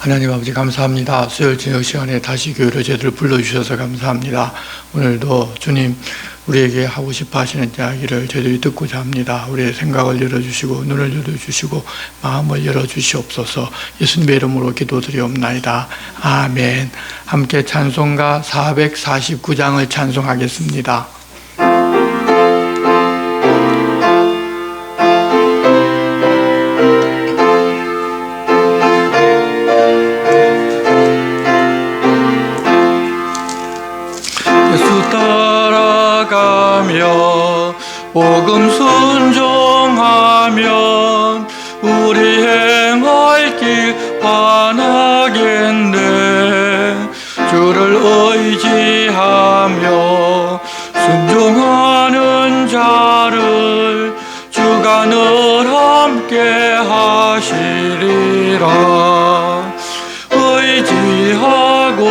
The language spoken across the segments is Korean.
하나님 아버지 감사합니다. 수요일 저녁 시간에 다시 교회로 저희들을 불러주셔서 감사합니다. 오늘도 주님 우리에게 하고 싶어 하시는 이야기를 저희들이 듣고자 합니다. 우리의 생각을 열어주시고 눈을 열어주시고 마음을 열어주시옵소서. 예수님의 이름으로 기도드리옵나이다. 아멘. 함께 찬송가 449장을 찬송하겠습니다. 복음 순종하면 우리 행할 길 환하겠네. 주를 의지하며 순종하는 자를 주가 늘 함께 하시리라. 의지하고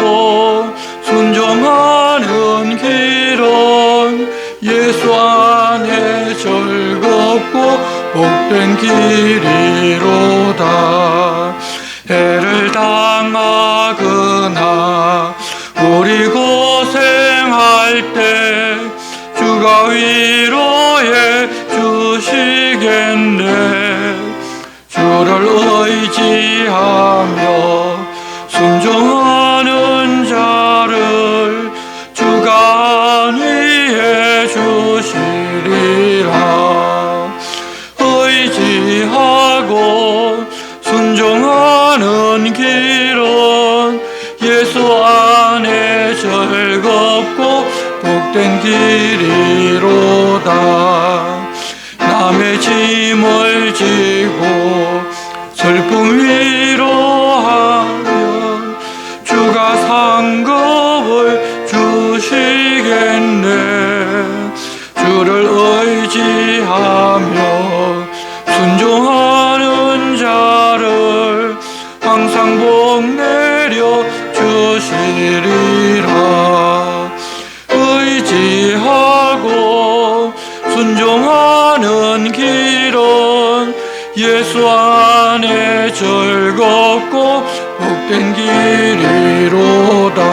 순종하는 길은 예수 안에 즐겁고 복된 길이로다. 해를 당하거나 우리 고생할 때 주가 위로해 주시겠네. 주를 의지하며 순종하는 자를 주가 안위해 주시리라. 의지하고 순종하는 길은 예수 안에 즐겁고 복된 길이로다. 남의 짐을 지고 슬픔 위로하면 주가 상급을 주시겠네. 주를 의지하며 순종하는 자를 항상 복 내려 주시리라. 의지하고 순종하는 길은 예수 안에 즐겁고 복된 길이로다.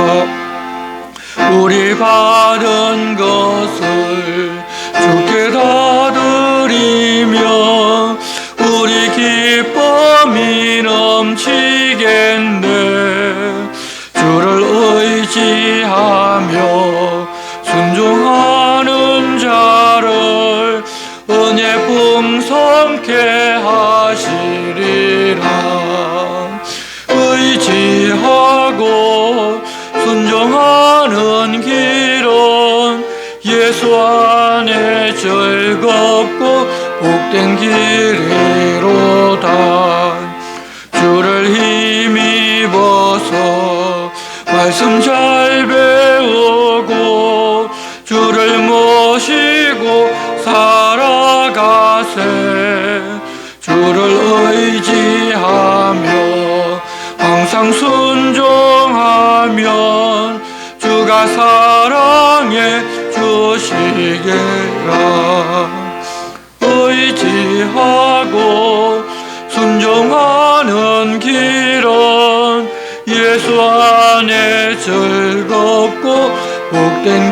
우리 받은 것을 주께 다 드리며 우리 기쁨이 넘치겠네. 주를 의지하며 순종하는 자를 은혜 풍성케 하시리라. 의지하고 순종하는 길은 예수 안에 즐겁고 복된 길이로다. 주를 힘입어서 말씀 잘 배우고 주를 모시고 살아가세. 주를 의지하며 항상 순종하면 주가 사랑해 주시게라. 의지하고 순종하는 길은 예수 안에 즐겁고 복된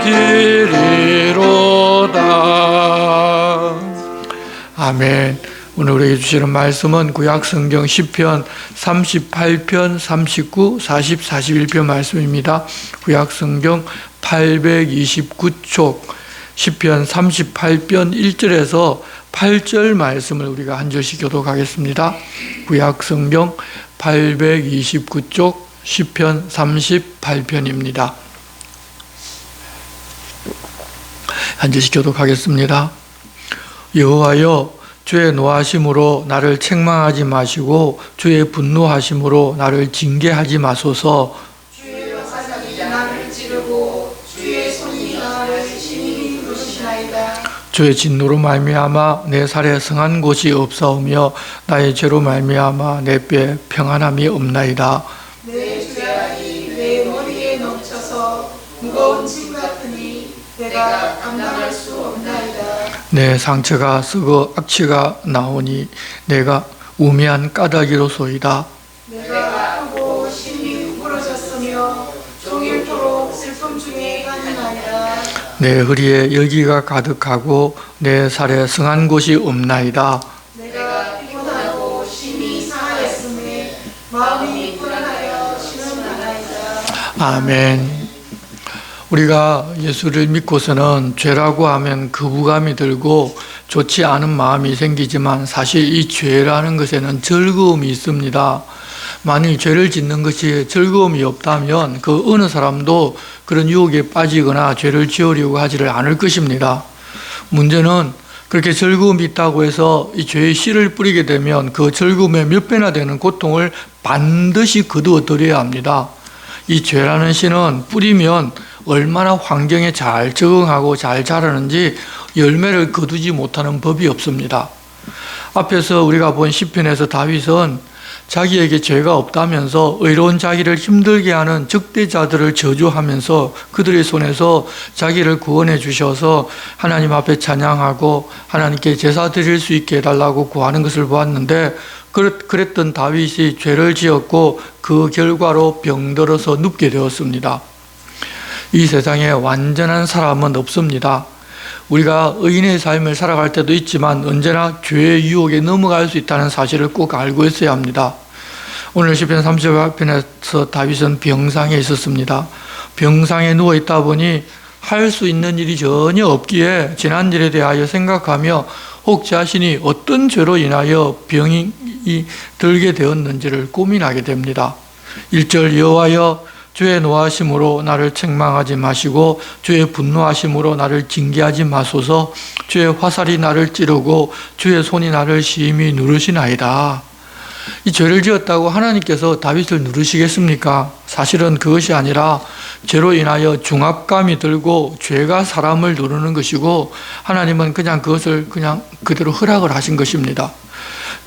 길이로다. 아멘. 오늘 우리에게 주시는 말씀은 구약성경 시편 38편, 39, 40, 41편 말씀입니다. 구약성경 829쪽 시편 38편 1절에서 8절 말씀을 우리가 한 절씩 교독하겠습니다. 구약성경 829쪽 시편 38편입니다. 한 절씩 교독하겠습니다. 여호와여, 주의 노하심으로 나를 책망하지 마시고 주의 분노하심으로 나를 징계하지 마소서. 주의 화살이 나를 찌르고 주의 손이 나를 심히 누르시나이다. 주의 진노로 말미암아 내 살에 성한 곳이 없사오며 나의 죄로 말미암아 내 뼈에 평안함이 없나이다. 내 죄악이 내 머리에 넘쳐서 무거운 짐 같으니 내가 감당할 수 없나이다. 내 상처가 썩어 악취가 나오니 내가 우매한 까닭이로소이다. 내가 아프고 심히 부러졌으며 종일토록 슬픔 중에 가는나이다. 내 허리에 열기가 가득하고 내 살에 성한 곳이 없나이다. 내가 피곤하고 심히 상하였음에 마음이 불안하여 신음하나이다. 아멘. 우리가 예수를 믿고서는 죄라고 하면 거부감이 들고 좋지 않은 마음이 생기지만 사실 이 죄라는 것에는 즐거움이 있습니다. 만일 죄를 짓는 것이 즐거움이 없다면 그 어느 사람도 그런 유혹에 빠지거나 죄를 지으려고 하지를 않을 것입니다. 문제는 그렇게 즐거움이 있다고 해서 이 죄의 씨를 뿌리게 되면 그 즐거움의 몇 배나 되는 고통을 반드시 거두어들여야 합니다. 이 죄라는 씨는 뿌리면 얼마나 환경에 잘 적응하고 잘 자라는지 열매를 거두지 못하는 법이 없습니다. 앞에서 우리가 본 시편에서 다윗은 자기에게 죄가 없다면서 의로운 자기를 힘들게 하는 적대자들을 저주하면서 그들의 손에서 자기를 구원해 주셔서 하나님 앞에 찬양하고 하나님께 제사 드릴 수 있게 해달라고 구하는 것을 보았는데, 그랬던 다윗이 죄를 지었고 그 결과로 병들어서 눕게 되었습니다. 이 세상에 완전한 사람은 없습니다. 우리가 의인의 삶을 살아갈 때도 있지만 언제나 죄의 유혹에 넘어갈 수 있다는 사실을 꼭 알고 있어야 합니다. 오늘 시편 38편에서 다윗은 병상에 있었습니다. 병상에 누워 있다 보니 할 수 있는 일이 전혀 없기에 지난 일에 대하여 생각하며 혹 자신이 어떤 죄로 인하여 병이 들게 되었는지를 고민하게 됩니다. 1절 여호와여 주의 노하심으로 나를 책망하지 마시고 주의 분노하심으로 나를 징계하지 마소서. 주의 화살이 나를 찌르고 주의 손이 나를 심히 누르시나이다. 이 죄를 지었다고 하나님께서 다윗을 누르시겠습니까? 사실은 그것이 아니라 죄로 인하여 중압감이 들고 죄가 사람을 누르는 것이고 하나님은 그냥 그것을 그냥 그대로 허락을 하신 것입니다.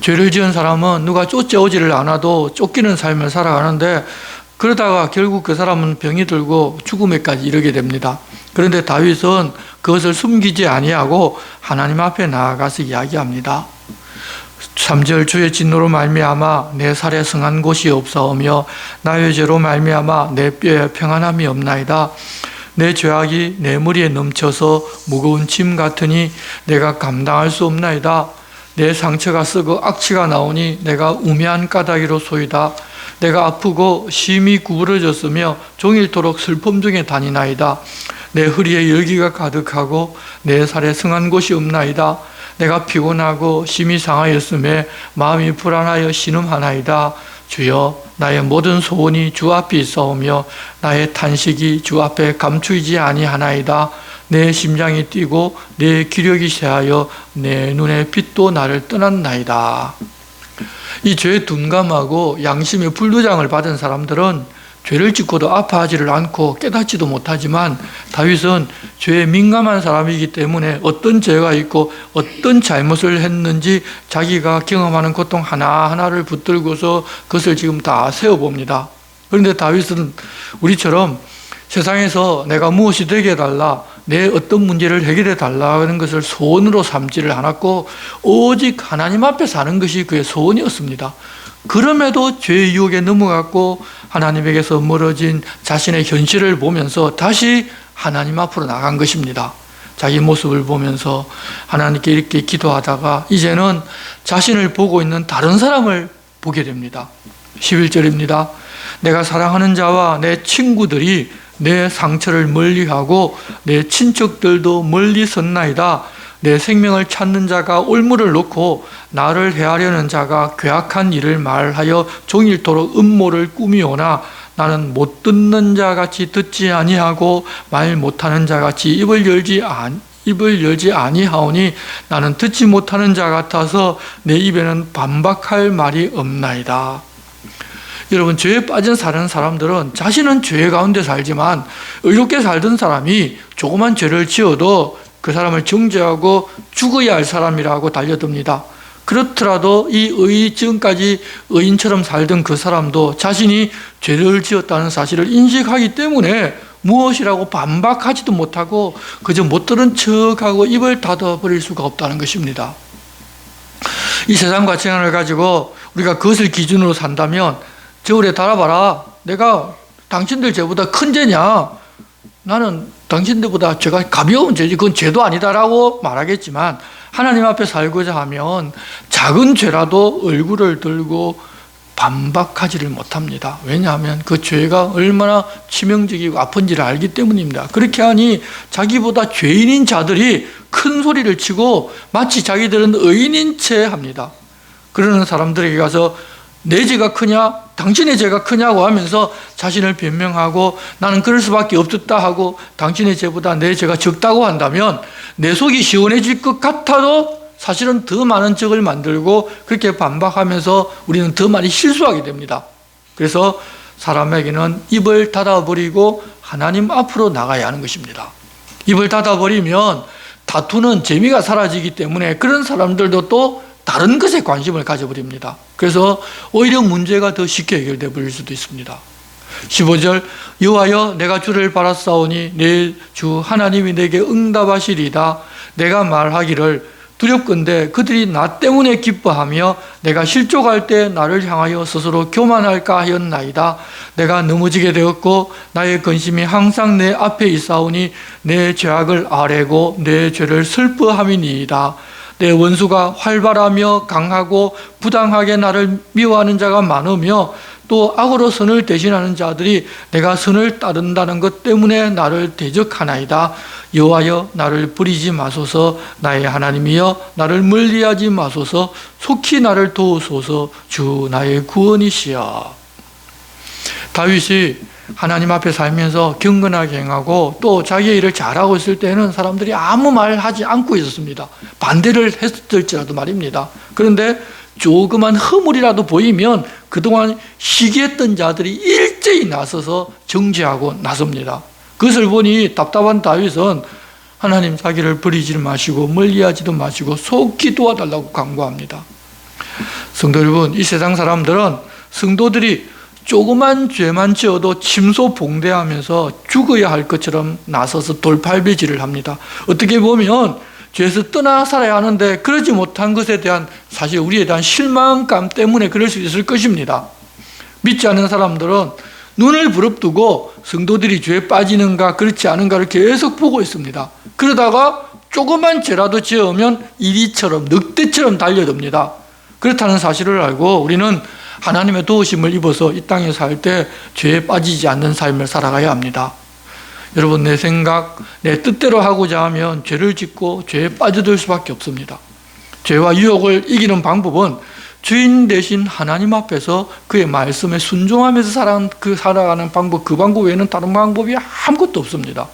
죄를 지은 사람은 누가 쫓아오지를 않아도 쫓기는 삶을 살아가는데 그러다가 결국 그 사람은 병이 들고 죽음에까지 이르게 됩니다. 그런데 다윗은 그것을 숨기지 아니하고 하나님 앞에 나아가서 이야기합니다. 3절 주의 진노로 말미암아 내 살에 성한 곳이 없사오며 나의 죄로 말미암아 내 뼈에 평안함이 없나이다. 내 죄악이 내 머리에 넘쳐서 무거운 짐 같으니 내가 감당할 수 없나이다. 내 상처가 썩어 악취가 나오니 내가 우매한 까닭이로소이다. 내가 아프고 심히 구부러졌으며 종일토록 슬픔 중에 다니나이다. 내 허리에 열기가 가득하고 내 살에 성한 곳이 없나이다. 내가 피곤하고 심히 상하였음에 마음이 불안하여 신음하나이다. 주여 나의 모든 소원이 주 앞에 있사오며 나의 탄식이 주 앞에 감추이지 아니하나이다. 내 심장이 뛰고 내 기력이 쇠하여 내 눈의 빛도 나를 떠났나이다. 이 죄에 둔감하고 양심의 불도장을 받은 사람들은 죄를 짓고도 아파하지를 않고 깨닫지도 못하지만 다윗은 죄에 민감한 사람이기 때문에 어떤 죄가 있고 어떤 잘못을 했는지 자기가 경험하는 고통 하나하나를 붙들고서 그것을 지금 다 세워봅니다. 그런데 다윗은 우리처럼 세상에서 내가 무엇이 되게 해달라, 내 어떤 문제를 해결해 달라는 것을 소원으로 삼지를 않았고 오직 하나님 앞에 사는 것이 그의 소원이었습니다. 그럼에도 죄의 유혹에 넘어갔고 하나님에게서 멀어진 자신의 현실을 보면서 다시 하나님 앞으로 나간 것입니다. 자기 모습을 보면서 하나님께 이렇게 기도하다가 이제는 자신을 보고 있는 다른 사람을 보게 됩니다. 11절입니다. 내가 사랑하는 자와 내 친구들이 내 상처를 멀리하고 내 친척들도 멀리 섰나이다. 내 생명을 찾는 자가 올무를 놓고 나를 해하려는 자가 괴악한 일을 말하여 종일토록 음모를 꾸미오나 나는 못 듣는 자같이 듣지 아니하고 말 못하는 자같이 입을 열지 입을 열지 아니하오니 나는 듣지 못하는 자 같아서 내 입에는 반박할 말이 없나이다. 여러분, 죄에 빠져 사는 사람들은 자신은 죄 가운데 살지만 의롭게 살던 사람이 조그만 죄를 지어도 그 사람을 정죄하고 죽어야 할 사람이라고 달려듭니다. 그렇더라도 지금까지 의인처럼 살던 그 사람도 자신이 죄를 지었다는 사실을 인식하기 때문에 무엇이라고 반박하지도 못하고 그저 못 들은 척하고 입을 닫아버릴 수가 없다는 것입니다. 이 세상 가치관을 가지고 우리가 그것을 기준으로 산다면 저울에 달아봐라. 내가 당신들 죄보다 큰 죄냐? 나는 당신들보다 죄가 가벼운 죄지 그건 죄도 아니다라고 말하겠지만 하나님 앞에 살고자 하면 작은 죄라도 얼굴을 들고 반박하지를 못합니다. 왜냐하면 그 죄가 얼마나 치명적이고 아픈지를 알기 때문입니다. 그렇게 하니 자기보다 죄인인 자들이 큰 소리를 치고 마치 자기들은 의인인 채 합니다. 그러는 사람들에게 가서 내 죄가 크냐? 당신의 죄가 크냐고 하면서 자신을 변명하고 나는 그럴 수밖에 없었다 하고 당신의 죄보다 내 죄가 적다고 한다면 내 속이 시원해질 것 같아도 사실은 더 많은 적을 만들고 그렇게 반박하면서 우리는 더 많이 실수하게 됩니다. 그래서 사람에게는 입을 닫아버리고 하나님 앞으로 나가야 하는 것입니다. 입을 닫아버리면 다투는 재미가 사라지기 때문에 그런 사람들도 또 다른 것에 관심을 가져버립니다. 그래서 오히려 문제가 더 쉽게 해결되어 버릴 수도 있습니다. 15절 여호와여 내가 주를 바라사오니 내 주 하나님이 내게 응답하시리다. 내가 말하기를 두렵건대 그들이 나 때문에 기뻐하며 내가 실족할 때 나를 향하여 스스로 교만할까 하였나이다. 내가 넘어지게 되었고 나의 근심이 항상 내 앞에 있사오니 내 죄악을 아뢰고 내 죄를 슬퍼함이니이다. 내 원수가 활발하며 강하고 부당하게 나를 미워하는 자가 많으며 또 악으로 선을 대신하는 자들이 내가 선을 따른다는 것 때문에 나를 대적하나이다. 여호와여 나를 버리지 마소서. 나의 하나님이여 나를 멀리하지 마소서. 속히 나를 도우소서. 주 나의 구원이시여. 다윗이 하나님 앞에 살면서 경건하게 행하고 또 자기의 일을 잘하고 있을 때는 사람들이 아무 말 하지 않고 있었습니다. 반대를 했을지라도 말입니다. 그런데 조그만 허물이라도 보이면 그동안 시기했던 자들이 일제히 나서서 정죄하고 나섭니다. 그것을 보니 답답한 다윗은 하나님 자기를 버리지 마시고 멀리하지도 마시고 속히 도와달라고 간구합니다. 성도 여러분, 이 세상 사람들은 성도들이 조그만 죄만 지어도 침소봉대하면서 죽어야 할 것처럼 나서서 돌팔배질을 합니다. 어떻게 보면 죄에서 떠나 살아야 하는데 그러지 못한 것에 대한 사실 우리에 대한 실망감 때문에 그럴 수 있을 것입니다. 믿지 않는 사람들은 눈을 부릅뜨고 성도들이 죄에 빠지는가 그렇지 않은가를 계속 보고 있습니다. 그러다가 조그만 죄라도 지으면 이리처럼 늑대처럼 달려듭니다. 그렇다는 사실을 알고 우리는 하나님의 도우심을 입어서 이 땅에 살 때 죄에 빠지지 않는 삶을 살아가야 합니다. 여러분, 내 생각, 내 뜻대로 하고자 하면 죄를 짓고 죄에 빠져들 수밖에 없습니다. 죄와 유혹을 이기는 방법은 주인 대신 하나님 앞에서 그의 말씀에 순종하면서 살아가는 방법, 그 방법 외에는 다른 방법이 아무것도 없습니다.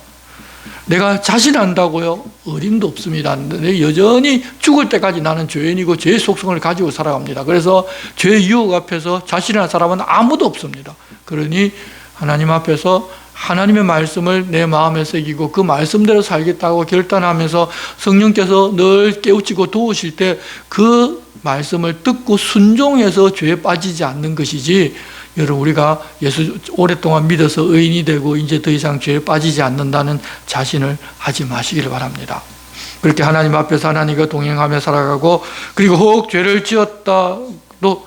내가 자신한다고요? 어림도 없습니다. 여전히 죽을 때까지 나는 죄인이고 죄의 속성을 가지고 살아갑니다. 그래서 죄의 유혹 앞에서 자신한 사람은 아무도 없습니다. 그러니 하나님 앞에서 하나님의 말씀을 내 마음에 새기고 그 말씀대로 살겠다고 결단하면서 성령께서 늘 깨우치고 도우실 때 그 말씀을 듣고 순종해서 죄에 빠지지 않는 것이지, 여러분, 우리가 예수 오랫동안 믿어서 의인이 되고 이제 더 이상 죄에 빠지지 않는다는 자신을 하지 마시기를 바랍니다. 그렇게 하나님 앞에서 하나님과 동행하며 살아가고, 그리고 혹 죄를 지었다도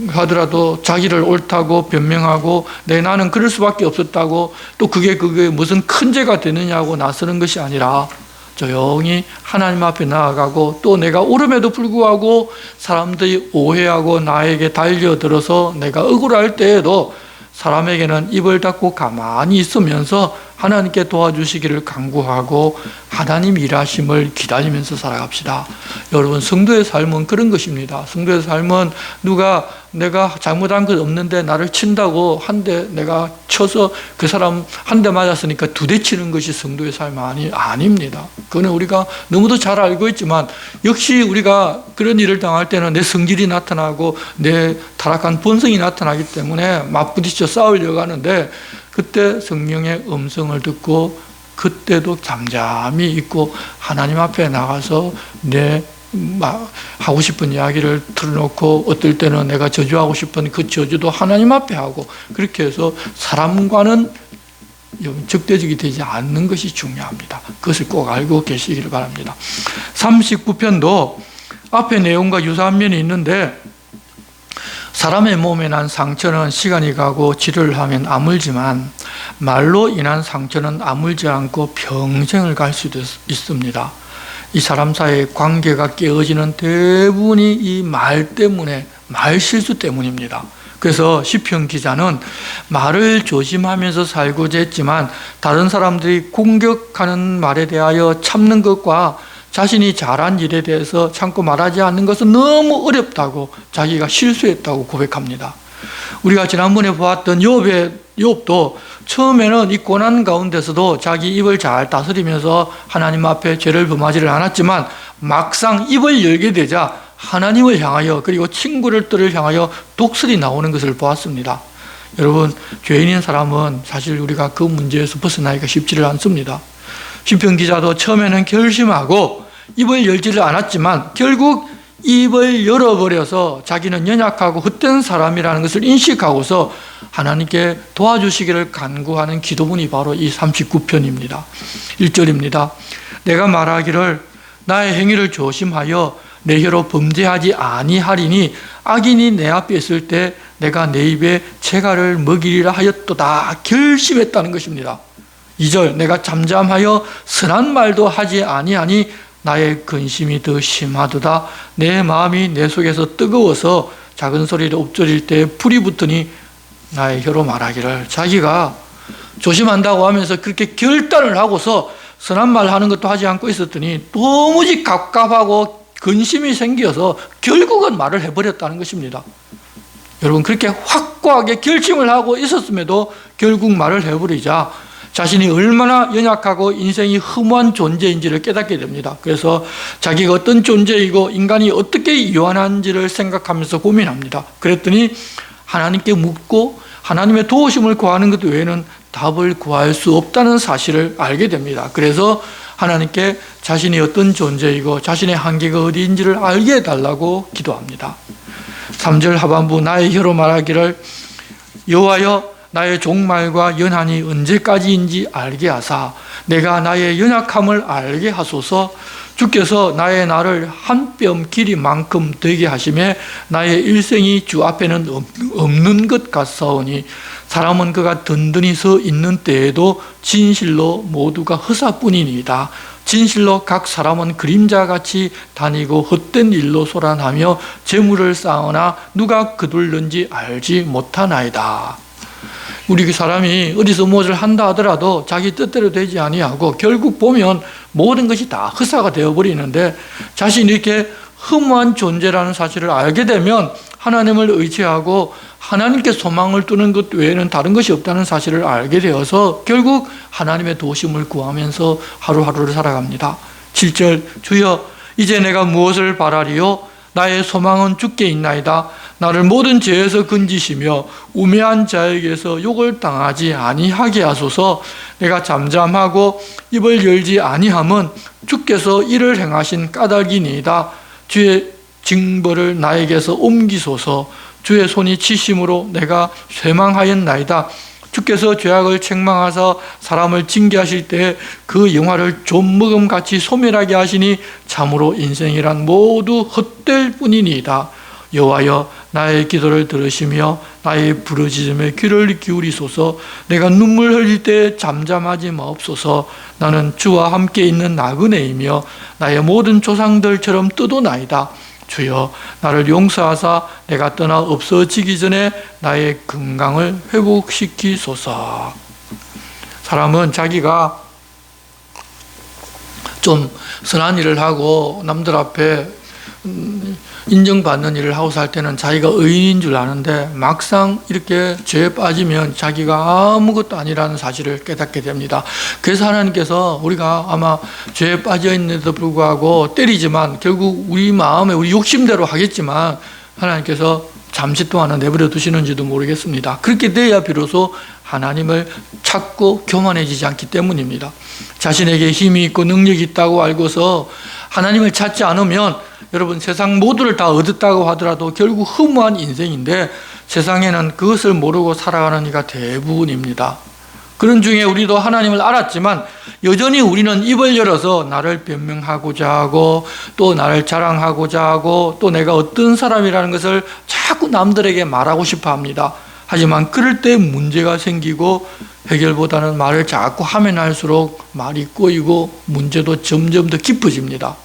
하더라도 자기를 옳다고 변명하고 나는 그럴 수밖에 없었다고, 또 그게 무슨 큰 죄가 되느냐고 나서는 것이 아니라 조용히 하나님 앞에 나아가고, 또 내가 옳음에도 불구하고 사람들이 오해하고 나에게 달려들어서 내가 억울할 때에도 사람에게는 입을 닫고 가만히 있으면서 하나님께 도와주시기를 간구하고 하나님 일하심을 기다리면서 살아갑시다. 여러분, 성도의 삶은 그런 것입니다. 성도의 삶은 누가 내가 잘못한 것 없는데 나를 친다고 한 대 내가 쳐서 그 사람 한 대 맞았으니까 두 대 치는 것이 성도의 삶이 아닙니다. 그거는 우리가 너무도 잘 알고 있지만 역시 우리가 그런 일을 당할 때는 내 성질이 나타나고 내 타락한 본성이 나타나기 때문에 맞부딪혀 싸우려고 하는데 그때 성령의 음성을 듣고 그때도 잠잠히 있고 하나님 앞에 나가서 내 하고 싶은 이야기를 틀어놓고 어떨 때는 내가 저주하고 싶은 그 저주도 하나님 앞에 하고 그렇게 해서 사람과는 적대적이 되지 않는 것이 중요합니다. 그것을 꼭 알고 계시기를 바랍니다. 39편도 앞의 내용과 유사한 면이 있는데 사람의 몸에 난 상처는 시간이 가고 치료를 하면 아물지만 말로 인한 상처는 아물지 않고 평생을 갈 수도 있습니다. 이 사람 사이의 관계가 깨어지는 대부분이 이 말 때문에, 말 실수 때문입니다. 그래서 시편 기자는 말을 조심하면서 살고자 했지만 다른 사람들이 공격하는 말에 대하여 참는 것과 자신이 잘한 일에 대해서 참고 말하지 않는 것은 너무 어렵다고 자기가 실수했다고 고백합니다. 우리가 지난번에 보았던 욥도 처음에는 이 고난 가운데서도 자기 입을 잘 다스리면서 하나님 앞에 죄를 범하지를 않았지만 막상 입을 열게 되자 하나님을 향하여 그리고 친구들을 향하여 독설이 나오는 것을 보았습니다. 여러분, 죄인인 사람은 사실 우리가 그 문제에서 벗어나기가 쉽지를 않습니다. 시편 기자도 처음에는 결심하고 입을 열지를 않았지만 결국 입을 열어버려서 자기는 연약하고 헛된 사람이라는 것을 인식하고서 하나님께 도와주시기를 간구하는 기도문이 바로 이 39편입니다. 1절입니다. 내가 말하기를 나의 행위를 조심하여 내 혀로 범죄하지 아니하리니 악인이 내 앞에 있을 때 내가 내 입에 채가를 먹이리라 하였도다. 결심했다는 것입니다. 2절 내가 잠잠하여 선한 말도 하지 아니하니 나의 근심이 더 심하도다. 내 마음이 내 속에서 뜨거워서 작은 소리로 엎드릴 때 불이 붙으니 나의 혀로 말하기를. 자기가 조심한다고 하면서 그렇게 결단을 하고서 선한 말 하는 것도 하지 않고 있었더니 도무지 갑갑하고 근심이 생겨서 결국은 말을 해버렸다는 것입니다. 여러분, 그렇게 확고하게 결심을 하고 있었음에도 결국 말을 해버리자 자신이 얼마나 연약하고 인생이 허무한 존재인지를 깨닫게 됩니다. 그래서 자기가 어떤 존재이고 인간이 어떻게 유한한지를 생각하면서 고민합니다. 그랬더니 하나님께 묻고 하나님의 도우심을 구하는 것 외에는 답을 구할 수 없다는 사실을 알게 됩니다. 그래서 하나님께 자신이 어떤 존재이고 자신의 한계가 어디인지를 알게 해달라고 기도합니다. 3절 하반부 나의 혀로 말하기를 여호와여 나의 종말과 연한이 언제까지인지 알게 하사 내가 나의 연약함을 알게 하소서. 주께서 나의 날을 한 뼘 길이만큼 되게 하시매 나의 일생이 주 앞에는 없는 것 같사오니 사람은 그가 든든히 서 있는 때에도 진실로 모두가 허사뿐이니이다. 진실로 각 사람은 그림자같이 다니고 헛된 일로 소란하며 재물을 쌓으나 누가 거둘는지 알지 못하나이다. 우리 사람이 어디서 무엇을 한다 하더라도 자기 뜻대로 되지 아니하고 결국 보면 모든 것이 다 허사가 되어버리는데 자신이 이렇게 허무한 존재라는 사실을 알게 되면 하나님을 의지하고 하나님께 소망을 두는 것 외에는 다른 것이 없다는 사실을 알게 되어서 결국 하나님의 도우심을 구하면서 하루하루를 살아갑니다. 7절 주여 이제 내가 무엇을 바라리요? 나의 소망은 주께 있나이다. 나를 모든 죄에서 건지시며 우매한 자에게서 욕을 당하지 아니하게 하소서. 내가 잠잠하고 입을 열지 아니함은 주께서 이를 행하신 까닭이니이다. 주의 징벌을 나에게서 옮기소서. 주의 손이 치심으로 내가 쇠망하였나이다. 주께서 죄악을 책망하사 사람을 징계하실 때 그 영화를 좀먹음같이 소멸하게 하시니 참으로 인생이란 모두 헛될 뿐이니이다. 여호와여 나의 기도를 들으시며 나의 부르짖음에 귀를 기울이소서. 내가 눈물 흘릴 때 잠잠하지 마옵소서. 나는 주와 함께 있는 나그네이며 나의 모든 조상들처럼 뜨도나이다. 주여 나를 용서하사 내가 떠나 없어지기 전에 나의 건강을 회복시키소서. 사람은 자기가 좀 선한 일을 하고 남들 앞에 인정받는 일을 하고 살 때는 자기가 의인인 줄 아는데 막상 이렇게 죄에 빠지면 자기가 아무것도 아니라는 사실을 깨닫게 됩니다. 그래서 하나님께서 우리가 아마 죄에 빠져 있는데도 불구하고 때리지만 결국 우리 마음에 우리 욕심대로 하겠지만 하나님께서 잠시 동안은 내버려 두시는지도 모르겠습니다. 그렇게 돼야 비로소 하나님을 찾고 교만해지지 않기 때문입니다. 자신에게 힘이 있고 능력이 있다고 알고서 하나님을 찾지 않으면 여러분 세상 모두를 다 얻었다고 하더라도 결국 허무한 인생인데 세상에는 그것을 모르고 살아가는 이가 대부분입니다. 그런 중에 우리도 하나님을 알았지만 여전히 우리는 입을 열어서 나를 변명하고자 하고 또 나를 자랑하고자 하고 또 내가 어떤 사람이라는 것을 자꾸 남들에게 말하고 싶어 합니다. 하지만 그럴 때 문제가 생기고 해결보다는 말을 자꾸 하면 할수록 말이 꼬이고 문제도 점점 더 깊어집니다.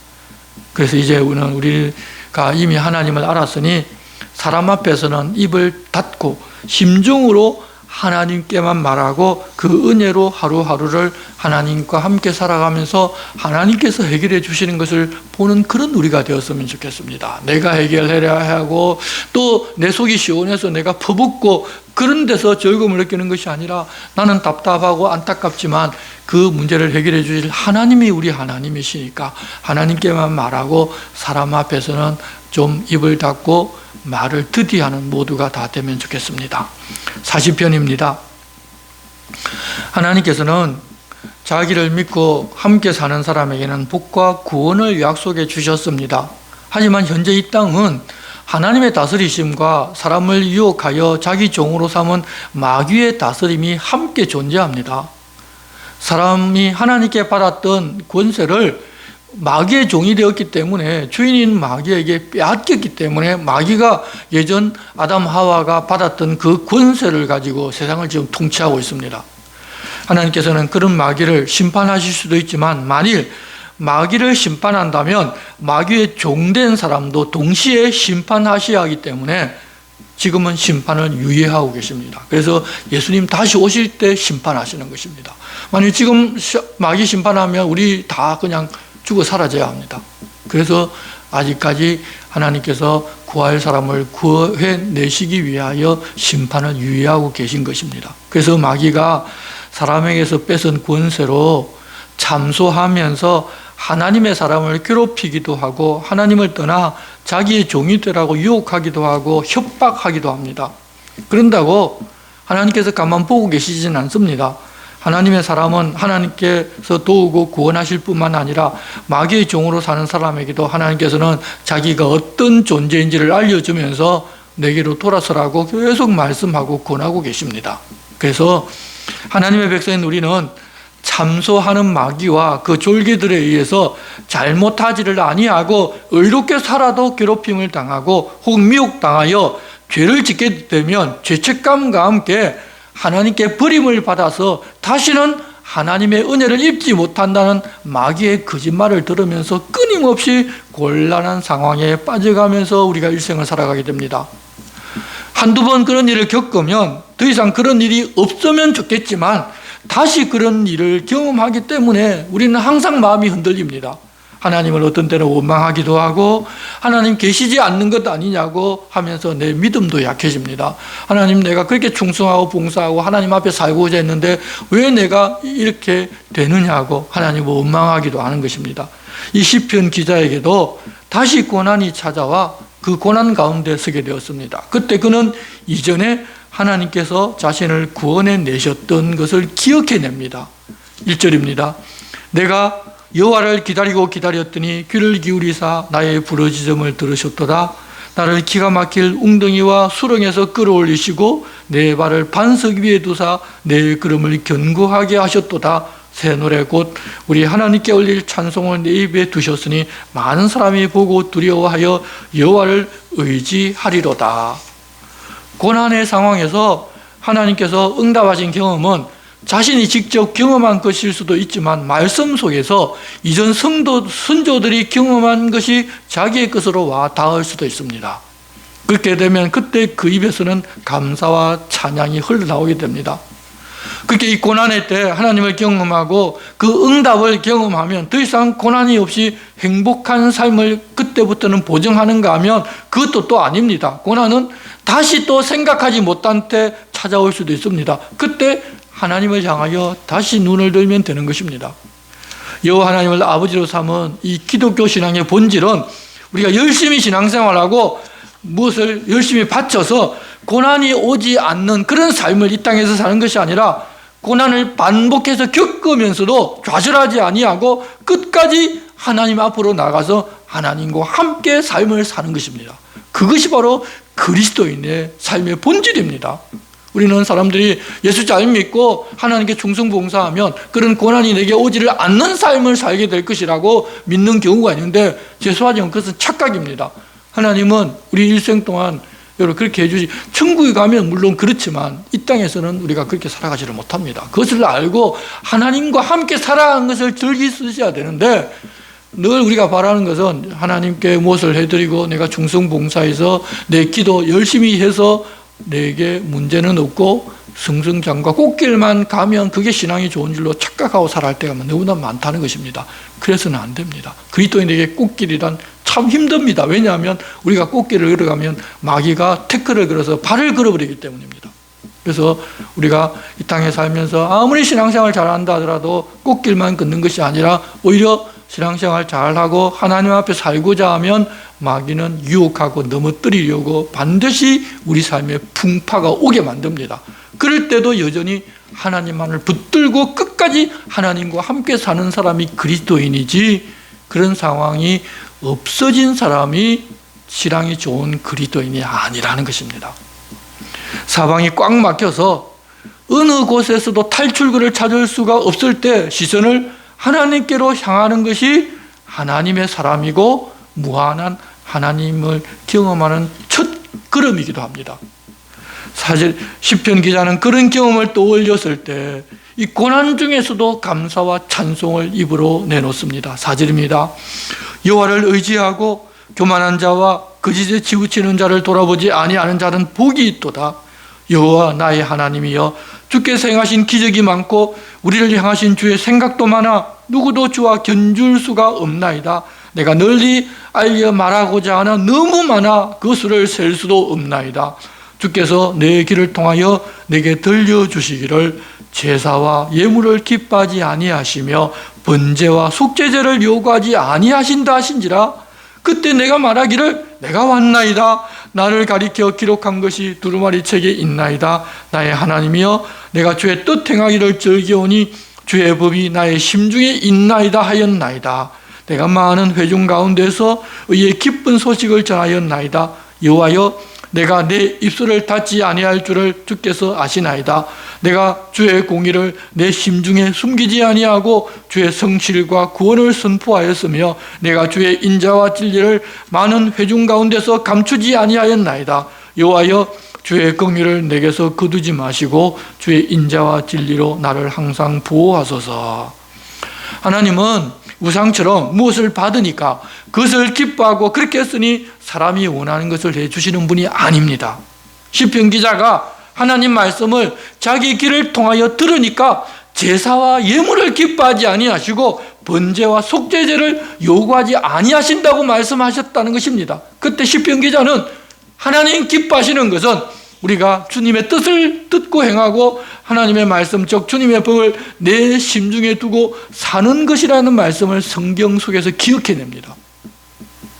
그래서 이제 우리가 이미 하나님을 알았으니 사람 앞에서는 입을 닫고 심중으로 하나님께만 말하고 그 은혜로 하루하루를 하나님과 함께 살아가면서 하나님께서 해결해 주시는 것을 보는 그런 우리가 되었으면 좋겠습니다. 내가 해결해야 하고 또 내 속이 시원해서 내가 퍼붓고 그런 데서 즐거움을 느끼는 것이 아니라 나는 답답하고 안타깝지만 그 문제를 해결해 주실 하나님이 우리 하나님이시니까 하나님께만 말하고 사람 앞에서는 좀 입을 닫고 말을 드디하는 모두가 다 되면 좋겠습니다. 40편입니다. 하나님께서는 자기를 믿고 함께 사는 사람에게는 복과 구원을 약속해 주셨습니다. 하지만 현재 이 땅은 하나님의 다스리심과 사람을 유혹하여 자기 종으로 삼은 마귀의 다스림이 함께 존재합니다. 사람이 하나님께 받았던 권세를 마귀의 종이 되었기 때문에 주인인 마귀에게 빼앗겼기 때문에 마귀가 예전 아담 하와가 받았던 그 권세를 가지고 세상을 지금 통치하고 있습니다. 하나님께서는 그런 마귀를 심판하실 수도 있지만 만일 마귀를 심판한다면 마귀의 종된 사람도 동시에 심판하셔야 하기 때문에 지금은 심판을 유예하고 계십니다. 그래서 예수님 다시 오실 때 심판하시는 것입니다. 만약 지금 마귀 심판하면 우리 다 그냥 죽어 사라져야 합니다. 그래서 아직까지 하나님께서 구할 사람을 구해내시기 위하여 심판을 유예하고 계신 것입니다. 그래서 마귀가 사람에게서 뺏은 권세로 참소하면서 하나님의 사람을 괴롭히기도 하고 하나님을 떠나 자기의 종이 되라고 유혹하기도 하고 협박하기도 합니다. 그런다고 하나님께서 가만 보고 계시지는 않습니다. 하나님의 사람은 하나님께서 도우고 구원하실 뿐만 아니라 마귀의 종으로 사는 사람에게도 하나님께서는 자기가 어떤 존재인지를 알려주면서 내게로 돌아서라고 계속 말씀하고 권하고 계십니다. 그래서 하나님의 백성인 우리는 참소하는 마귀와 그 졸개들에 의해서 잘못하지를 아니하고 의롭게 살아도 괴롭힘을 당하고 혹은 미혹당하여 죄를 짓게 되면 죄책감과 함께 하나님께 버림을 받아서 다시는 하나님의 은혜를 입지 못한다는 마귀의 거짓말을 들으면서 끊임없이 곤란한 상황에 빠져가면서 우리가 일생을 살아가게 됩니다. 한두 번 그런 일을 겪으면 더 이상 그런 일이 없으면 좋겠지만 다시 그런 일을 경험하기 때문에 우리는 항상 마음이 흔들립니다. 하나님을 어떤 때는 원망하기도 하고 하나님 계시지 않는 것 아니냐고 하면서 내 믿음도 약해집니다. 하나님 내가 그렇게 충성하고 봉사하고 하나님 앞에 살고자 했는데 왜 내가 이렇게 되느냐고 하나님을 원망하기도 하는 것입니다. 이 시편 기자에게도 다시 고난이 찾아와 그 고난 가운데 서게 되었습니다. 그때 그는 이전에 하나님께서 자신을 구원해 내셨던 것을 기억해냅니다. 1절입니다. 내가 여호와를 기다리고 기다렸더니 귀를 기울이사 나의 부르짖음을 들으셨도다. 나를 기가 막힐 웅덩이와 수렁에서 끌어올리시고 내 발을 반석 위에 두사 내 걸음을 견고하게 하셨도다. 새 노래 곧 우리 하나님께 올릴 찬송을 내 입에 두셨으니 많은 사람이 보고 두려워하여 여호와를 의지하리로다. 고난의 상황에서 하나님께서 응답하신 경험은 자신이 직접 경험한 것일 수도 있지만 말씀 속에서 이전 선조들이 경험한 것이 자기의 것으로 와 닿을 수도 있습니다. 그렇게 되면 그때 그 입에서는 감사와 찬양이 흘러나오게 됩니다. 그렇게 이 고난의 때 하나님을 경험하고 그 응답을 경험하면 더 이상 고난이 없이 행복한 삶을 그때부터는 보증하는가 하면 그것도 또 아닙니다. 고난은 다시 또 생각하지 못한 때 찾아올 수도 있습니다. 그때 하나님을 향하여 다시 눈을 들면 되는 것입니다. 여호와 하나님을 아버지로 삼은 이 기독교 신앙의 본질은 우리가 열심히 신앙생활하고 무엇을 열심히 바쳐서 고난이 오지 않는 그런 삶을 이 땅에서 사는 것이 아니라 고난을 반복해서 겪으면서도 좌절하지 아니하고 끝까지 하나님 앞으로 나가서 하나님과 함께 삶을 사는 것입니다. 그것이 바로 그리스도인의 삶의 본질입니다. 우리는 사람들이 예수 잘 믿고 하나님께 충성봉사하면 그런 고난이 내게 오지를 않는 삶을 살게 될 것이라고 믿는 경우가 있는데 죄송하지만 그것은 착각입니다. 하나님은 우리 일생 동안 여러분 그렇게 해주시. 천국에 가면 물론 그렇지만 이 땅에서는 우리가 그렇게 살아가지를 못합니다. 그것을 알고 하나님과 함께 살아가는 것을 즐기셔야 되는데 늘 우리가 바라는 것은 하나님께 무엇을 해드리고 내가 충성봉사해서 내 기도 열심히 해서 내게 문제는 없고 승승장과 꽃길만 가면 그게 신앙이 좋은 줄로 착각하고 살아갈 때가 너무나 많다는 것입니다. 그래서는 안 됩니다. 그리스도인에게 꽃길이란 참 힘듭니다. 왜냐하면 우리가 꽃길을 걸어가면 마귀가 태클을 걸어서 발을 걸어버리기 때문입니다. 그래서 우리가 이 땅에 살면서 아무리 신앙생활 잘한다 하더라도 꽃길만 걷는 것이 아니라 오히려 신앙생활 잘하고 하나님 앞에 살고자 하면 마귀는 유혹하고 넘어뜨리려고 반드시 우리 삶에 풍파가 오게 만듭니다. 그럴 때도 여전히 하나님만을 붙들고 끝까지 하나님과 함께 사는 사람이 그리스도인이지 그런 상황이 없어진 사람이 신앙이 좋은 그리스도인이 아니라는 것입니다. 사방이 꽉 막혀서 어느 곳에서도 탈출구를 찾을 수가 없을 때 시선을 하나님께로 향하는 것이 하나님의 사람이고 무한한 하나님을 경험하는 첫 걸음이기도 합니다. 사실 시편 기자는 그런 경험을 떠올렸을 때 이 고난 중에서도 감사와 찬송을 입으로 내놓습니다. 4절입니다. 여호와를 의지하고 교만한 자와 거짓에 치우치는 자를 돌아보지 아니하는 자는 복이 있도다. 여호와 나의 하나님이여 주께서 행하신 기적이 많고 우리를 향하신 주의 생각도 많아 누구도 주와 견줄 수가 없나이다. 내가 널리 알려 말하고자 하나 너무 많아 그 수를 셀 수도 없나이다. 주께서 내 길을 통하여 내게 들려주시기를 제사와 예물을 기뻐하지 아니하시며 번제와 속죄제를 요구하지 아니하신다 하신지라. 그때 내가 말하기를 내가 왔나이다. 나를 가리켜 기록한 것이 두루마리 책에 있나이다. 나의 하나님이여 내가 주의 뜻 행하기를 즐기오니 주의 법이 나의 심중에 있나이다 하였나이다. 내가 많은 회중 가운데서 의의 기쁜 소식을 전하였나이다. 여호와여 내가 내 입술을 닫지 아니할 줄을 주께서 아시나이다. 내가 주의 공의를 내 심중에 숨기지 아니하고 주의 성실과 구원을 선포하였으며 내가 주의 인자와 진리를 많은 회중 가운데서 감추지 아니하였나이다. 여호와여 주의 공의를 내게서 거두지 마시고 주의 인자와 진리로 나를 항상 보호하소서. 하나님은 우상처럼 무엇을 받으니까 그것을 기뻐하고 그렇게 했으니 사람이 원하는 것을 해주시는 분이 아닙니다. 시편 기자가 하나님 말씀을 자기 귀를 통하여 들으니까 제사와 예물을 기뻐하지 아니하시고 번제와 속죄제를 요구하지 아니하신다고 말씀하셨다는 것입니다. 그때 시편 기자는 하나님 기뻐하시는 것은 우리가 주님의 뜻을 듣고 행하고 하나님의 말씀 즉 주님의 법을 내 심중에 두고 사는 것이라는 말씀을 성경 속에서 기억해냅니다.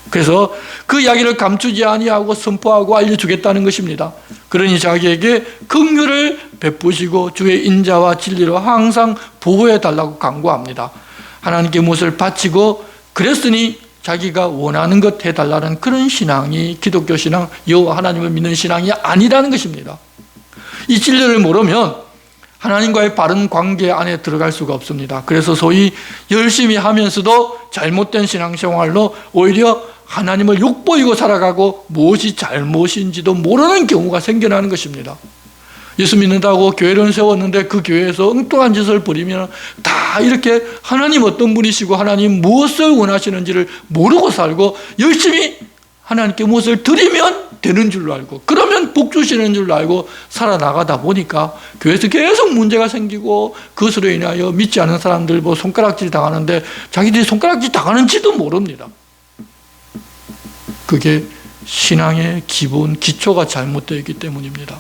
그래서 그 이야기를 감추지 아니하고 선포하고 알려주겠다는 것입니다. 그러니 자기에게 긍휼을 베푸시고 주의 인자와 진리로 항상 보호해달라고 강구합니다. 하나님께 무엇을 바치고 그랬으니 자기가 원하는 것 해달라는 그런 신앙이 기독교 신앙, 여호와 하나님을 믿는 신앙이 아니라는 것입니다. 이 진리를 모르면 하나님과의 바른 관계 안에 들어갈 수가 없습니다. 그래서 소위 열심히 하면서도 잘못된 신앙생활로 오히려 하나님을 욕보이고 살아가고 무엇이 잘못인지도 모르는 경우가 생겨나는 것입니다. 예수 믿는다고 교회를 세웠는데 그 교회에서 엉뚱한 짓을 벌이면 다 이렇게 하나님 어떤 분이시고 하나님 무엇을 원하시는지를 모르고 살고 열심히 하나님께 무엇을 드리면 되는 줄로 알고 그러면 그러면 복 주시는 줄 알고 살아나가다 보니까 교회에서 계속 문제가 생기고 그것으로 인하여 믿지 않은 사람들 뭐 손가락질 당하는데 자기들이 손가락질 당하는지도 모릅니다. 그게 신앙의 기본 기초가 잘못되어 있기 때문입니다.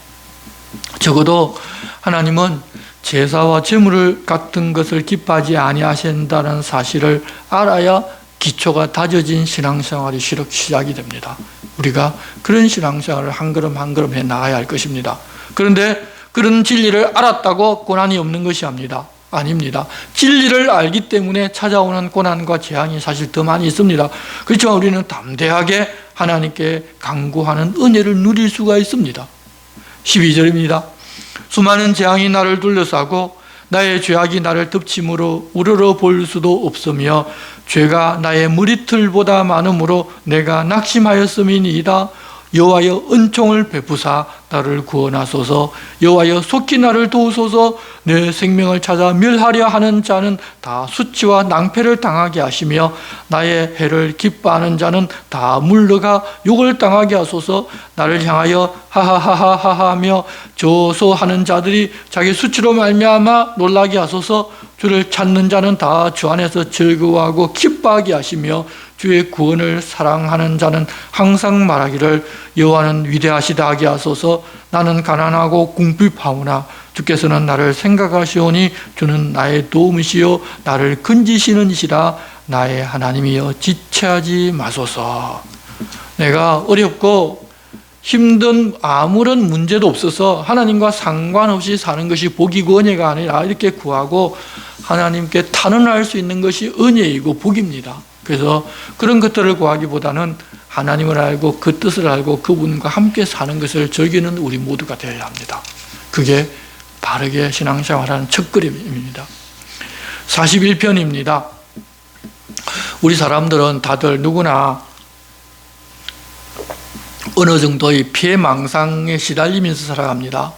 적어도 하나님은 제사와 제물 같은 것을 기뻐하지 아니하신다는 사실을 알아야 기초가 다져진 신앙생활이 시작이 됩니다. 우리가 그런 신앙생활을 한 걸음 한 걸음 해 나가야 할 것입니다. 그런데 그런 진리를 알았다고 고난이 없는 것이 아닙니다. 진리를 알기 때문에 찾아오는 고난과 재앙이 사실 더 많이 있습니다. 그렇지만 우리는 담대하게 하나님께 간구하는 은혜를 누릴 수가 있습니다. 12절입니다. 수많은 재앙이 나를 둘러싸고 나의 죄악이 나를 덮침으로 우러러 볼 수도 없으며 죄가 나의 머리털보다 많으므로 내가 낙심하였음이니이다. 여호와여 은총을 베푸사 나를 구원하소서. 여호와여 속히 나를 도우소서. 내 생명을 찾아 멸하려 하는 자는 다 수치와 낭패를 당하게 하시며 나의 해를 기뻐하는 자는 다 물러가 욕을 당하게 하소서. 나를 향하여 하하하하하하며 조소하는 자들이 자기 수치로 말미암아 놀라게 하소서. 주를 찾는 자는 다 주 안에서 즐거워하고 기뻐하게 하시며 주의 구원을 사랑하는 자는 항상 말하기를 여호와는 위대하시다 하게 하소서. 나는 가난하고 궁핍하오나 주께서는 나를 생각하시오니 주는 나의 도움이시요 나를 건지시는 이시라. 나의 하나님이여 지체하지 마소서. 내가 어렵고 힘든 아무런 문제도 없어서 하나님과 상관없이 사는 것이 복이고 은혜가 아니라 이렇게 구하고 하나님께 탄원할 수 있는 것이 은혜이고 복입니다. 그래서 그런 것들을 구하기보다는 하나님을 알고 그 뜻을 알고 그분과 함께 사는 것을 즐기는 우리 모두가 되어야 합니다. 그게 바르게 신앙생활하는 첫걸음입니다. 41편입니다. 우리 사람들은 다들 누구나 어느 정도의 피해망상에 시달리면서 살아갑니다.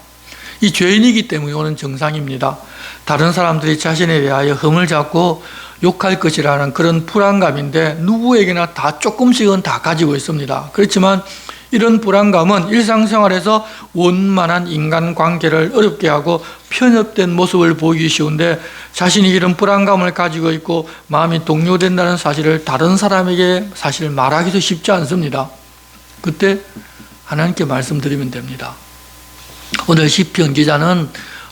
이 죄인이기 때문에 오는 정상입니다. 다른 사람들이 자신에 대하여 흠을 잡고 욕할 것이라는 그런 불안감인데 누구에게나 다 조금씩은 다 가지고 있습니다. 그렇지만 이런 불안감은 일상생활에서 원만한 인간관계를 어렵게 하고 편협된 모습을 보이기 쉬운데 자신이 이런 불안감을 가지고 있고 마음이 동요된다는 사실을 다른 사람에게 사실 말하기도 쉽지 않습니다. 그때 하나님께 말씀드리면 됩니다. 오늘 시편 기자는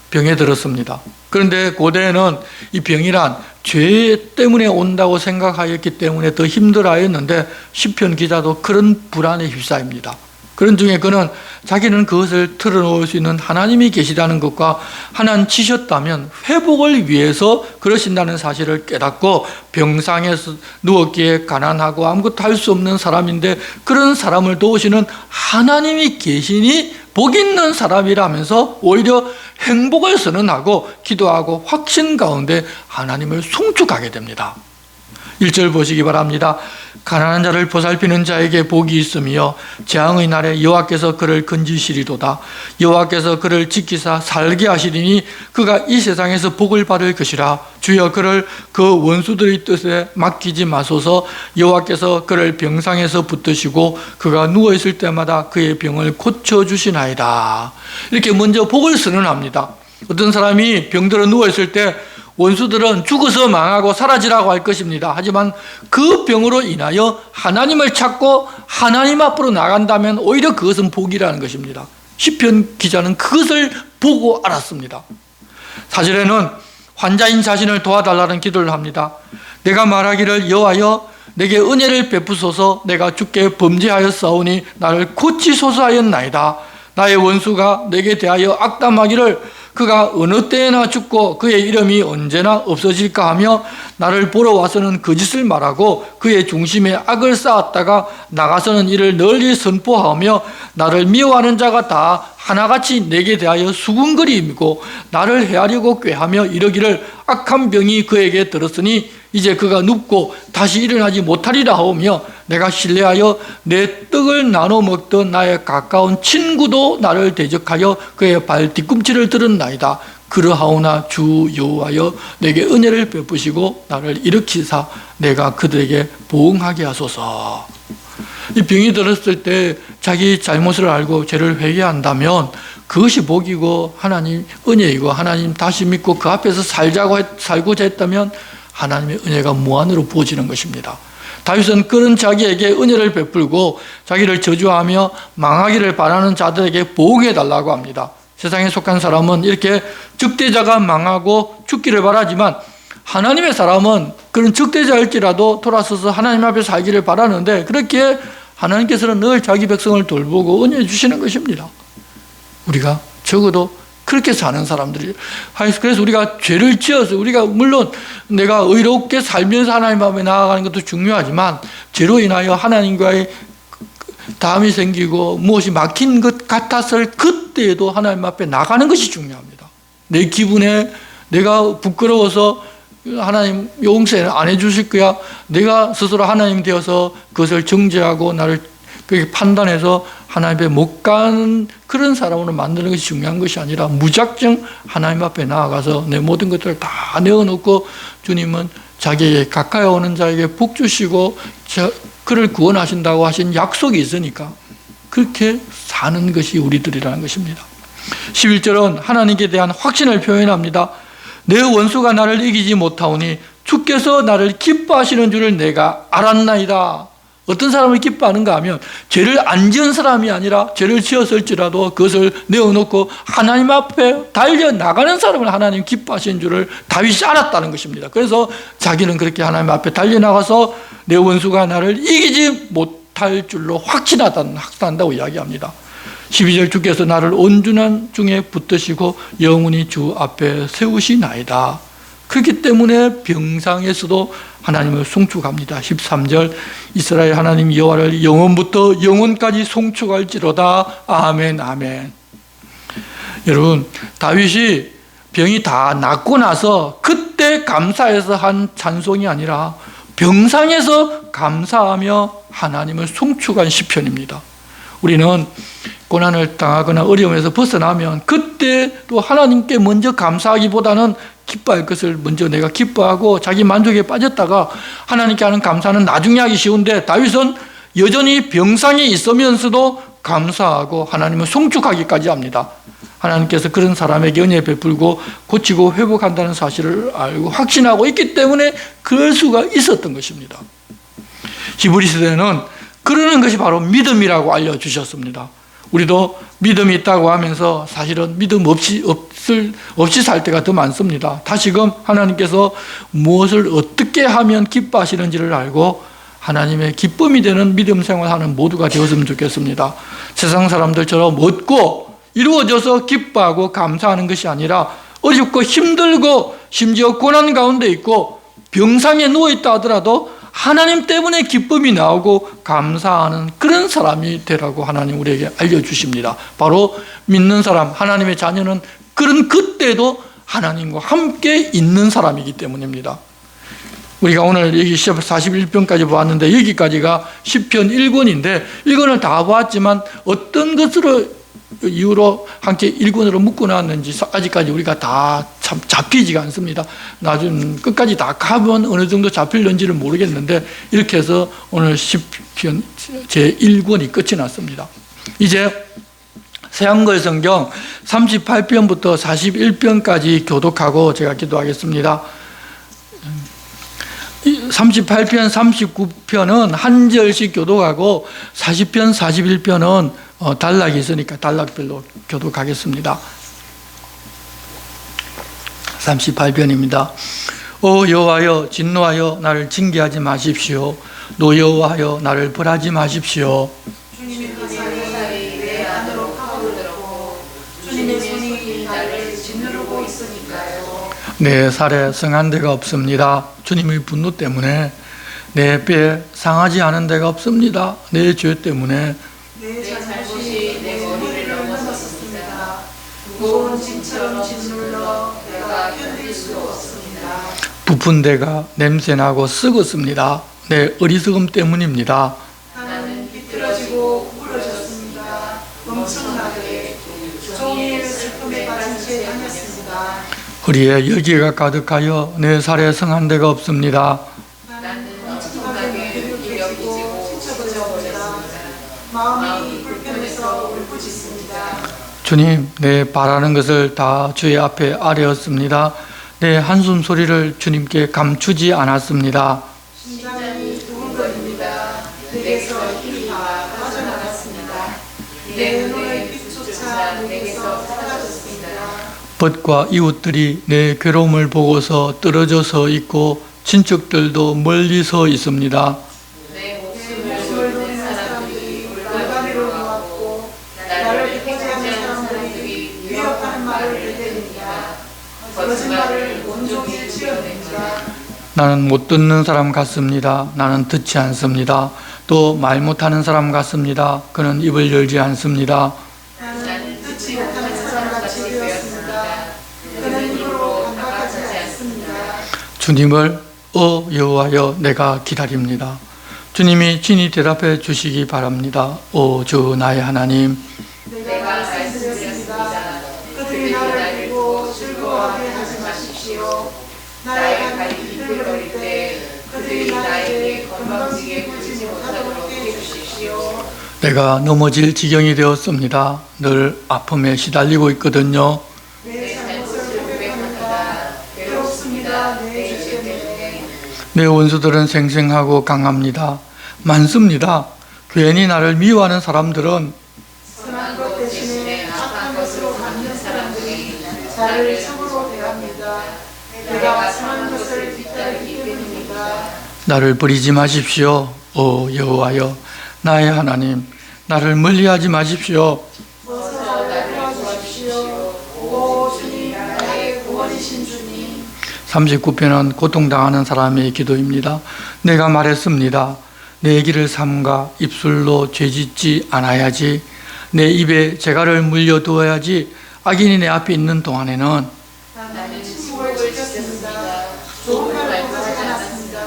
병에 들었습니다. 그런데 고대에는 이 병이란 죄 때문에 온다고 생각하였기 때문에 더 힘들어하였는데 시편 기자도 그런 불안에 휩싸입니다. 그런 중에 그는 자기는 그것을 털어놓을 수 있는 하나님이 계시다는 것과 하나님 치셨다면 회복을 위해서 그러신다는 사실을 깨닫고 병상에서 누웠기에 가난하고 아무것도 할 수 없는 사람인데 그런 사람을 도우시는 하나님이 계시니 복 있는 사람이라면서 오히려 행복을 선언하고 기도하고 확신 가운데 하나님을 송축하게 됩니다. 1절 보시기 바랍니다. 가난한 자를 보살피는 자에게 복이 있으며 재앙의 날에 여호와께서 그를 건지시리로다. 여호와께서 그를 지키사 살게 하시리니 그가 이 세상에서 복을 받을 것이라. 주여 그를 그 원수들의 뜻에 맡기지 마소서. 여호와께서 그를 병상에서 붙드시고 그가 누워있을 때마다 그의 병을 고쳐주시나이다. 이렇게 먼저 복을 선언합니다. 어떤 사람이 병들어 누워있을 때 원수들은 죽어서 망하고 사라지라고 할 것입니다. 하지만 그 병으로 인하여 하나님을 찾고 하나님 앞으로 나간다면 오히려 그것은 복이라는 것입니다. 시편 기자는 그것을 보고 알았습니다. 사절에는 환자인 자신을 도와달라는 기도를 합니다. 내가 말하기를 여호와여 내게 은혜를 베푸소서. 내가 주께 범죄하였사오니 나를 고치소서 하였나이다. 나의 원수가 내게 대하여 악담하기를 그가 어느 때에나 죽고 그의 이름이 언제나 없어질까 하며 나를 보러 와서는 거짓을 말하고 그의 중심에 악을 쌓았다가 나가서는 이를 널리 선포하며 나를 미워하는 자가 다 하나같이 내게 대하여 수군거리고 나를 헤아리고 꾀하며 이러기를 악한 병이 그에게 들었으니 이제 그가 눕고 다시 일어나지 못하리라 하오며 내가 신뢰하여 내 떡을 나눠 먹던 나의 가까운 친구도 나를 대적하여 그의 발 뒤꿈치를 들었나이다. 그러하오나 주 여호와여 내게 은혜를 베푸시고 나를 일으키사 내가 그들에게 보응하게 하소서. 이 병이 들었을 때 자기 잘못을 알고 죄를 회개한다면 그것이 복이고 하나님 은혜이고 하나님 다시 믿고 그 앞에서 살고자 했다면 하나님의 은혜가 무한으로 부어지는 것입니다. 다윗은 그런 자기에게 은혜를 베풀고 자기를 저주하며 망하기를 바라는 자들에게 보호해 달라고 합니다. 세상에 속한 사람은 이렇게 적대자가 망하고 죽기를 바라지만 하나님의 사람은 그런 적대자일지라도 돌아서서 하나님 앞에 살기를 바라는데 그렇게 하나님께서는 늘 자기 백성을 돌보고 은혜 주시는 것입니다. 우리가 적어도 그렇게 사는 사람들이. 그래서 우리가 죄를 지어서 우리가 물론 내가 의롭게 살면서 하나님 앞에 나아가는 것도 중요하지만 죄로 인하여 하나님과의 담이 생기고 무엇이 막힌 것 같았을 그때에도 하나님 앞에 나가는 것이 중요합니다. 내 기분에 내가 부끄러워서 하나님 용서 안 해주실 거야. 내가 스스로 하나님 되어서 그것을 정죄하고 나를 그렇게 판단해서 하나님 앞에 못 가는 그런 사람으로 만드는 것이 중요한 것이 아니라 무작정 하나님 앞에 나아가서 내 모든 것들을 다 내어놓고 주님은 자기에게 가까이 오는 자에게 복 주시고 그를 구원하신다고 하신 약속이 있으니까 그렇게 사는 것이 우리들이라는 것입니다. 11절은 하나님께 대한 확신을 표현합니다. 내 원수가 나를 이기지 못하오니 주께서 나를 기뻐하시는 줄을 내가 알았나이다. 어떤 사람을 기뻐하는가 하면 죄를 안 지은 사람이 아니라 죄를 지었을지라도 그것을 내어놓고 하나님 앞에 달려나가는 사람을 하나님 기뻐하시는 줄을 다윗이 알았다는 것입니다. 그래서 자기는 그렇게 하나님 앞에 달려나가서 내 원수가 나를 이기지 못할 줄로 확신한다고 이야기합니다. 12절 주께서 나를 온전한 중에 붙드시고 영원히 주 앞에 세우시나이다. 그렇기 때문에 병상에서도 하나님을 송축합니다. 13절 이스라엘 하나님 여호와를 영원부터 영원까지 송축할지로다. 아멘 아멘. 여러분 다윗이 병이 다 낫고 나서 그때 감사해서 한 찬송이 아니라 병상에서 감사하며 하나님을 송축한 시편입니다. 우리는 고난을 당하거나 어려움에서 벗어나면 그때 또 하나님께 먼저 감사하기보다는 기뻐할 것을 먼저 내가 기뻐하고 자기 만족에 빠졌다가 하나님께 하는 감사는 나중에 하기 쉬운데 다윗은 여전히 병상에 있으면서도 감사하고 하나님을 송축하기까지 합니다. 하나님께서 그런 사람에게 은혜 베풀고 고치고 회복한다는 사실을 알고 확신하고 있기 때문에 그럴 수가 있었던 것입니다. 히브리 시대는 그러는 것이 바로 믿음이라고 알려주셨습니다. 우리도 믿음이 있다고 하면서 사실은 믿음 없이 살 때가 더 많습니다. 다시금 하나님께서 무엇을 어떻게 하면 기뻐하시는지를 알고 하나님의 기쁨이 되는 믿음 생활하는 모두가 되었으면 좋겠습니다. 세상 사람들처럼 얻고 이루어져서 기뻐하고 감사하는 것이 아니라 어렵고 힘들고 심지어 고난 가운데 있고 병상에 누워있다 하더라도 하나님 때문에 기쁨이 나오고 감사하는 그런 사람이 되라고 하나님 우리에게 알려주십니다. 바로 믿는 사람, 하나님의 자녀는 그런 그때도 하나님과 함께 있는 사람이기 때문입니다. 우리가 오늘 여기 41편까지 보았는데 여기까지가 시편 1권인데 1권을 다 보았지만 어떤 것으로 이유로 함께 1권으로 묶어놨는지 아직까지 우리가 다 참 잡히지가 않습니다. 나중 끝까지 다 가면 어느 정도 잡힐는지를 모르겠는데 이렇게 해서 오늘 시편 제1권이 끝이 났습니다. 이제 새한글 성경 38편부터 41편까지 교독하고 제가 기도하겠습니다. 38편, 39편은 한 절씩 교독하고 40편, 41편은 단락이 있으니까 단락별로 교독하겠습니다. 38편입니다. 오 여호와여 진노하여 나를 징계하지 마십시오. 노 여호와여 나를 벌하지 마십시오. 주님의 살이 내 안으로 파고들었고 주님의 손이 나를 짓누르고 있으니까요. 내 살에 성한 데가 없습니다. 주님의 분노 때문에 내 뼈에 상하지 않은 데가 없습니다. 내 죄 때문에 내 잘못이 내 머리를 넘어섰습니다. 무거운 짐처럼 짓눌러 내가 견딜 수 없습니다. 부푼 데가 냄새나고 썩었습니다. 내 어리석음 때문입니다. 나는 비틀어지고 부러졌습니다. 엄청나게 종일 슬픔에 빠진 채 다녔습니다. 허리에 여기가 가득하여 내 살에 성한 데가 없습니다. 나는 엄청나게 괴롭게 여기지고 지쳐버립니다. 마음이 불편해서 울부짖습니다. 주님, 내 바라는 것을 다 주의 앞에 아뢰었습니다. 내 한숨 소리를 주님께 감추지 않았습니다. 심장이 두근거립니다. 내게서 힘이 다 빠져나갔습니다. 내 눈의 빛조차 내게서 사라졌습니다. 벗과 이웃들이 내 괴로움을 보고서 떨어져서 있고 친척들도 멀리 서 있습니다. 내 목숨을 놓는 사람들이 물가리로 놓았고 나를 해코지하는 사람들이 위협하는 말을 내댑니다. 거짓말을 온종일 지어냅니다. 나는 못 듣는 사람 같습니다. 나는 듣지 않습니다. 또 말 못하는 사람 같습니다. 그는 입을 열지 않습니다. 나는 듣지 못하는 사람같이 되었습니다. 그는 입으로 반박하지 않습니다. 주님을 여호와여 내가 기다립니다. 주님이 친히 대답해 주시기 바랍니다. 주 나의 하나님, 내가 말씀드렸습니다. 그들이 나를 두고 즐거워하게 하지 마십시오. 나의 발이 비틀거릴 때 그들이 나에게 건방지게 굴지 못하도록 해주십시오. 내가 넘어질 지경이 되었습니다. 늘 아픔에 시달리고 있거든요. 내 잘못을 고백합니다. 괴롭습니다. 내 죄 때문에. 내 원수들은 생생하고 강합니다. 많습니다. 괜히 나를 미워하는 사람들은 선한 것 대신에 악한 것으로 갚는 사람들이 나를 참으로 대합니다. 내가 선한 것을 뒤따르기 때문입니다. 나를 버리지 마십시오. 여호와여 나의 하나님, 나를 멀리하지 마십시오. 어서 나를 도와주십시오. 오 주님, 나의 구원이신 주님. 39편은 고통당하는 사람의 기도입니다. 내가 말했습니다. 내 길을 삼가 입술로 죄짓지 않아야지. 내 입에 재갈을 물려두어야지. 악인이 내 앞에 있는 동안에는 나는 침묵을 지켰습니다. 좋은 말을 하지 않았습니다.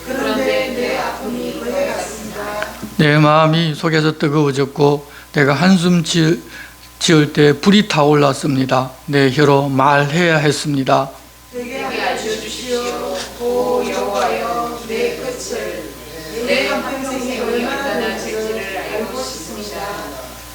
그런데 내 아픔이 오래갔습니다. 내 마음이 속에서 뜨거워졌고 내가 한숨 지을 때 불이 타올랐습니다. 내 혀로 말해야 했습니다. 내게 알려주시오. 오 여호와여, 내 끝을 내 한평생에 얼마나 될지를 알고 싶습니다.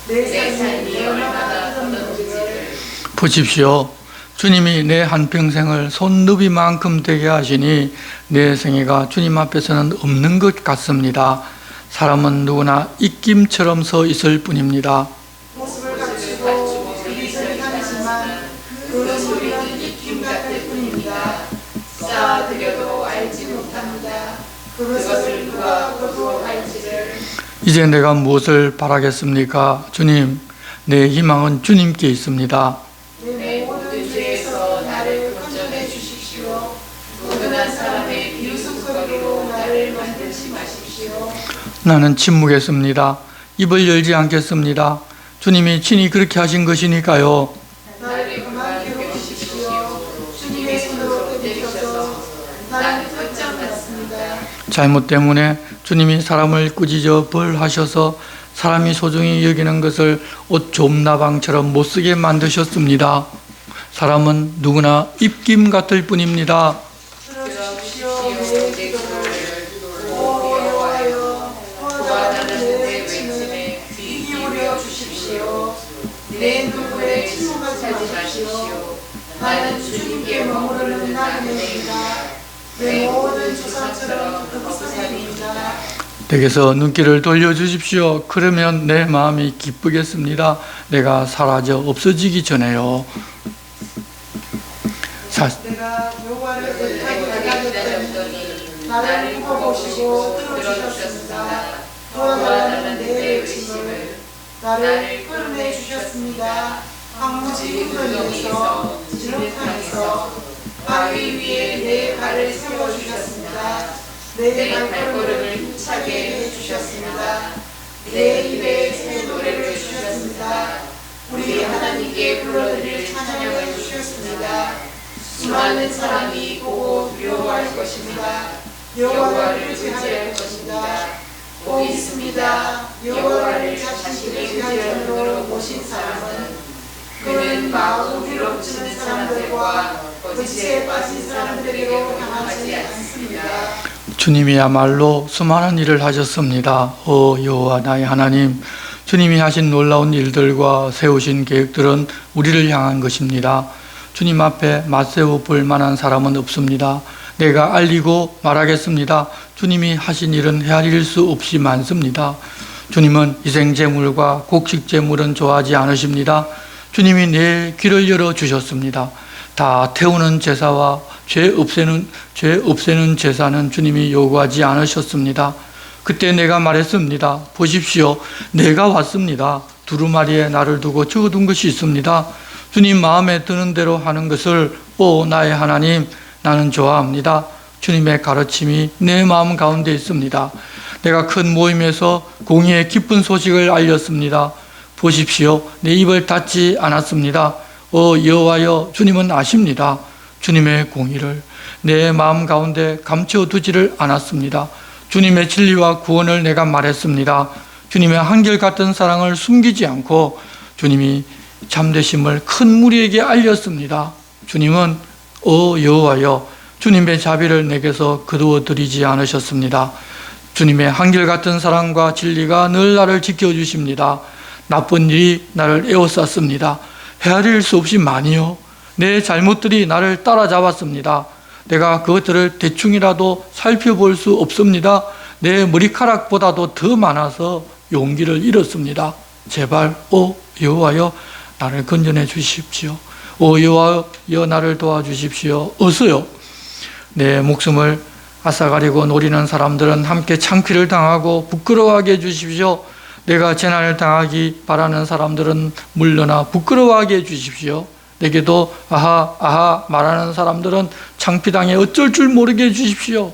내 삶이 얼마나 끝없는지를. 보십시오. 주님이 내 한평생을 손너비만큼 되게 하시니 내 생애가 주님 앞에서는 없는 것 같습니다. 사람은 누구나 입김처럼 서 있을 뿐입니다. 모습을 갖추고 이리저리 다니지만 그 소리는 입김 같을 뿐입니다. 쌓아드려도 알지 못합니다. 그것을 누가 거두어갈지를. 이제 내가 무엇을 바라겠습니까? 주님, 내 희망은 주님께 있습니다. 내 모든 죄에서 나를 건져내 주십시오. 무근한 사람의 비웃음소리로 나를 만들지 마십시오. 나는 침묵했습니다. 입을 열지 않겠습니다. 주님이 친히 그렇게 하신 것이니까요. 나를 그만 괴롭히십시오. 주님의 손으로 끄집어서 나는 끝장났습니다. 잘못 때문에 주님이 사람을 꾸짖어 벌하셔서 사람이 소중히 여기는 것을 옷 좁나방처럼 못쓰게 만드셨습니다. 사람은 누구나 입김 같을 뿐입니다. 들어주십시오. 내 기도를. 오 여호와여, 구하다는 내 외침에 귀 기울여 주십시오. 내 눈물에 침묵하지 마십시오. 나는 주님께 머무르는 나그네입니다. 내 모든 조상처럼 그곳살입니다. 내게서 눈길을 돌려주십시오. 그러면 내 마음이 기쁘겠습니다. 내가 사라져 없어지기 전에요. 내가 여호와를 애타게 기다렸더니 나를 굽어보시고 들어주셨습니다. 도와달라는 내 외침을 나를 끌어내 주셨습니다. 황무지 흔들려서 지름탕에서 바위 위에 내 발을 세워주셨습니다. 내 발걸음을 힘차게 해주셨습니다. 내 입에 새 노래를 주셨습니다. 우리 하나님께 불러드릴 찬양을 주셨습니다. 수많은 사람이 보고 두려워할 것입니다. 여호와를 제할 것입니다. 꼭 있습니다. 여호와를 자신의 위하여 모신 사람은 그는 마구 위롭치는 사람들과 거짓에 빠진 사람들에게로 향하지 않습니다. 주님이야말로 수많은 일을 하셨습니다. 여호와 나의 하나님, 주님이 하신 놀라운 일들과 세우신 계획들은 우리를 향한 것입니다. 주님 앞에 맞세워 볼 만한 사람은 없습니다. 내가 알리고 말하겠습니다. 주님이 하신 일은 헤아릴 수 없이 많습니다. 주님은 희생제물과 곡식제물은 좋아하지 않으십니다. 주님이 내 귀를 열어주셨습니다. 다 태우는 제사와 죄 없애는 제사는 주님이 요구하지 않으셨습니다. 그때 내가 말했습니다. 보십시오. 내가 왔습니다. 두루마리에 나를 두고 적어둔 것이 있습니다. 주님 마음에 드는 대로 하는 것을 나의 하나님, 나는 좋아합니다. 주님의 가르침이 내 마음 가운데 있습니다. 내가 큰 모임에서 공의의 기쁜 소식을 알렸습니다. 보십시오. 내 입을 닫지 않았습니다. 여호와여, 주님은 아십니다. 주님의 공의를 내 마음 가운데 감춰두지를 않았습니다. 주님의 진리와 구원을 내가 말했습니다. 주님의 한결같은 사랑을 숨기지 않고 주님이 참되심을 큰 무리에게 알렸습니다. 주님은 여호와여, 주님의 자비를 내게서 거두어 드리지 않으셨습니다. 주님의 한결같은 사랑과 진리가 늘 나를 지켜주십니다. 나쁜 일이 나를 에워쌌습니다. 헤아릴 수 없이 많이요. 내 잘못들이 나를 따라잡았습니다. 내가 그것들을 대충이라도 살펴볼 수 없습니다. 내 머리카락보다도 더 많아서 용기를 잃었습니다. 제발 여호와여, 나를 건져내 주십시오. 여호와여, 나를 도와주십시오. 어서요. 내 목숨을 앗아가리고 노리는 사람들은 함께 창피를 당하고 부끄러워하게 해주십시오. 내가 재난을 당하기 바라는 사람들은 물러나 부끄러워하게 해주십시오. 내게도 아하 말하는 사람들은 창피당해 어쩔 줄 모르게 해주십시오.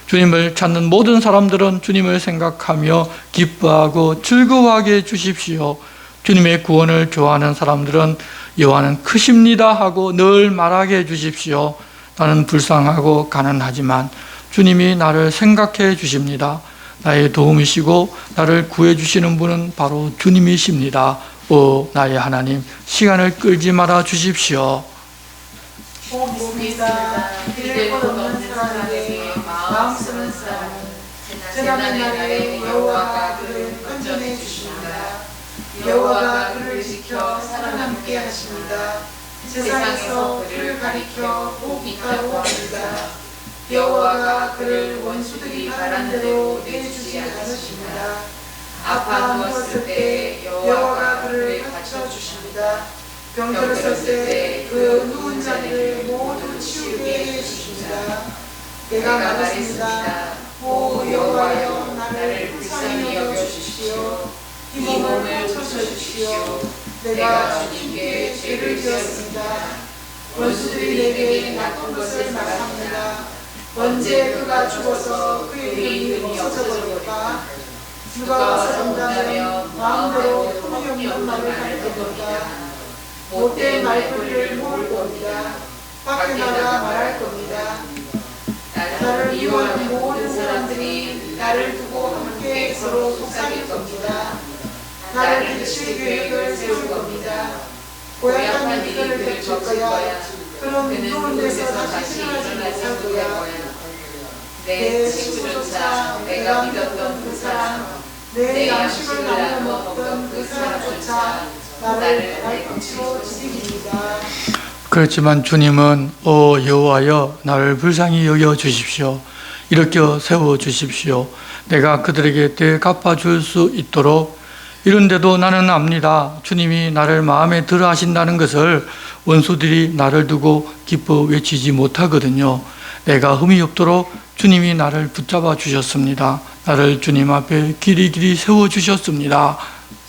주님을 찾는 모든 사람들은 주님을 생각하며 기뻐하고 즐거워하게 해주십시오. 주님의 구원을 좋아하는 사람들은 여호와는 크십니다 하고 늘 말하게 해주십시오. 나는 불쌍하고 가난하지만 주님이 나를 생각해 주십니다. 나의 도움이시고 나를 구해 주시는 분은 바로 주님이십니다. 나의 하나님, 시간을 끌지 말아 주십시오. 봅니다. 믿을 것 없는 사람에게 마음 쓰는 사람은 재난의 날에 여호와가 그를 건져내 주십니다. 여호와가 그를 지켜 살아남게 하십니다. 세상에서 그를 가리켜 복 있다고 합니다. 여호와가 그를 원수들이 바란 대로 내주지 않으십니다. 아파 누웠을 때 여호와가 그를 갖춰 주십니다. 병들었을 때 그 누운 자리를 모두 치유게 해주십니다. 내가 말했습니다. 여호와여, 나를 불쌍히 여겨주십시오. 이 몸을 고쳐주십시오. 내가 주님께 죄를 지었습니다. 원수들이 내게 나쁜 것을 말합니다. 언제 그가 죽어서 그의 이름이 없어져버릴까? 누가 와서 본다면 마음대로 터무니없는 말을 할 겁니다. 못된 말거리를 모을 겁니다. 밖에 나가 말할 겁니다. 나를 미워하는 모든 사람들이 나를 두고 함께 서로 속삭일 겁니다. 나를 해칠 계획을 세울 겁니다. 고약한 이들을 해칠 거야. 그럼 누운 데서 다시 일어나지 못할 거야. 내 친구조차 내가 믿었던 그 사람, 내 양식을 나눠 먹던 그 사람조차 나를 발꿈치로 지킵니다. 그렇지만 주님은 여호와여, 나를 불쌍히 여겨 주십시오. 일으켜 세워 주십시오. 내가 그들에게 되갚아 줄 수 있도록. 이런데도 나는 압니다. 주님이 나를 마음에 들어 하신다는 것을 원수들이 나를 두고 기뻐 외치지 못하거든요. 내가 흠이 없도록 주님이 나를 붙잡아 주셨습니다. 나를 주님 앞에 길이 세워 주셨습니다.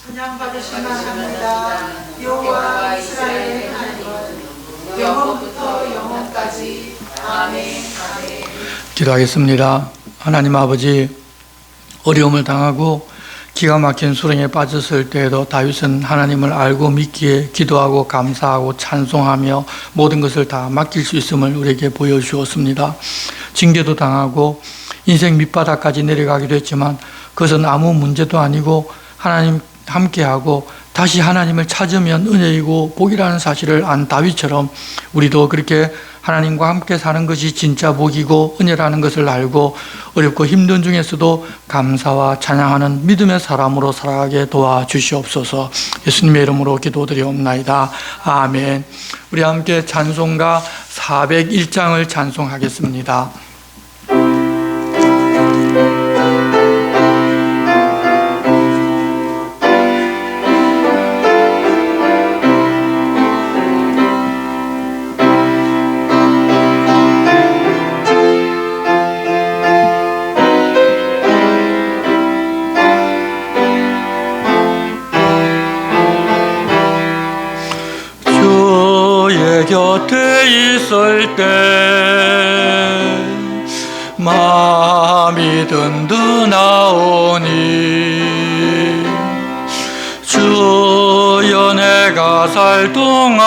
찬양 받으실 만합니다. 여호와 이스라엘의 하나님은 영원부터 영원까지 아멘. 기도하겠습니다. 하나님 아버지, 어려움을 당하고 기가 막힌 수렁에 빠졌을 때에도 다윗은 하나님을 알고 믿기에 기도하고 감사하고 찬송하며 모든 것을 다 맡길 수 있음을 우리에게 보여주었습니다. 징계도 당하고 인생 밑바닥까지 내려가기도 했지만 그것은 아무 문제도 아니고 하나님 함께하고 다시 하나님을 찾으면 은혜이고 복이라는 사실을 안 다윗처럼 우리도 그렇게 하나님과 함께 사는 것이 진짜 복이고 은혜라는 것을 알고 어렵고 힘든 중에서도 감사와 찬양하는 믿음의 사람으로 살아가게 도와주시옵소서. 예수님의 이름으로 기도드리옵나이다. 아멘. 우리 함께 찬송가 401장을 찬송하겠습니다. 곁에 있을 때 마음이 든든하오니 주여 내가 살 동안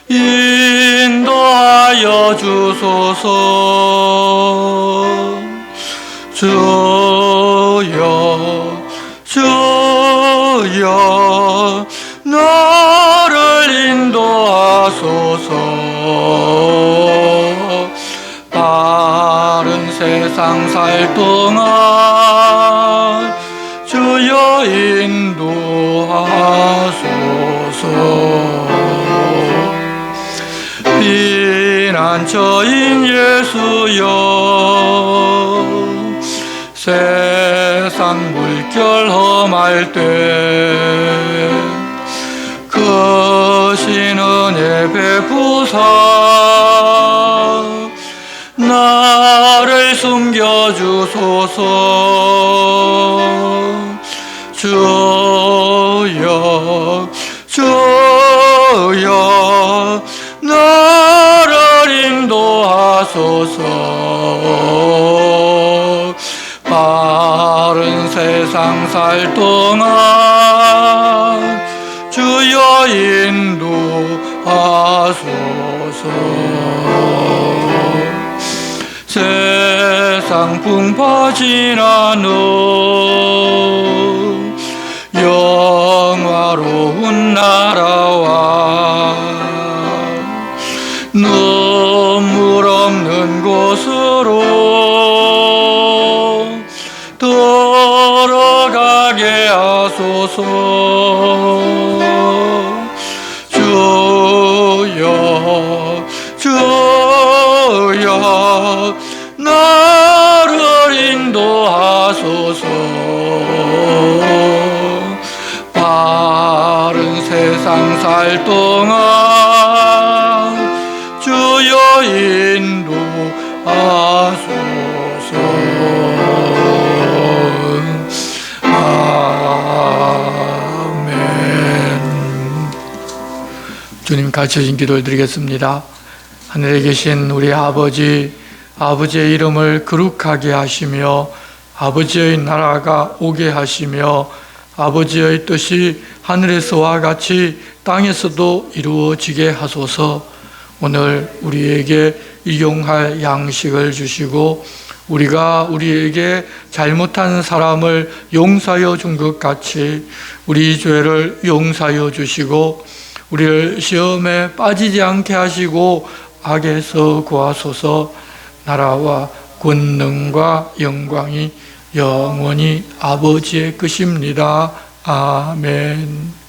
인도하여 주소서. 주여 주여 나를 인도하소서. 바른 세상 살 동안 주여 인도하소서. 피난처인 예수여 세상 물결 험할 때 크신 은혜 베푸사 나를 숨겨주소서. 주여 주여 나를 인도하소서. 바른 세상 살 동안 주여 인도하소서. 세상 풍파 지나는 영화로운 나라와 눈물 없는 곳으로 돌아가게 하소서. 주여 주여 나를 인도하소서. 바른 세상 살 동안 주여 인도하소서. 아멘. 주님 같이 하신 기도를 드리겠습니다. 하늘에 계신 우리 아버지, 아버지의 이름을 거룩하게 하시며 아버지의 나라가 오게 하시며 아버지의 뜻이 하늘에서와 같이 땅에서도 이루어지게 하소서. 오늘 우리에게 일용할 양식을 주시고 우리가 우리에게 잘못한 사람을 용서하여 준 것 같이 우리 죄를 용서하여 주시고 우리를 시험에 빠지지 않게 하시고 악에서 구하소서. 나라와 권능과 영광이 영원히 아버지의 것입니다. 아멘.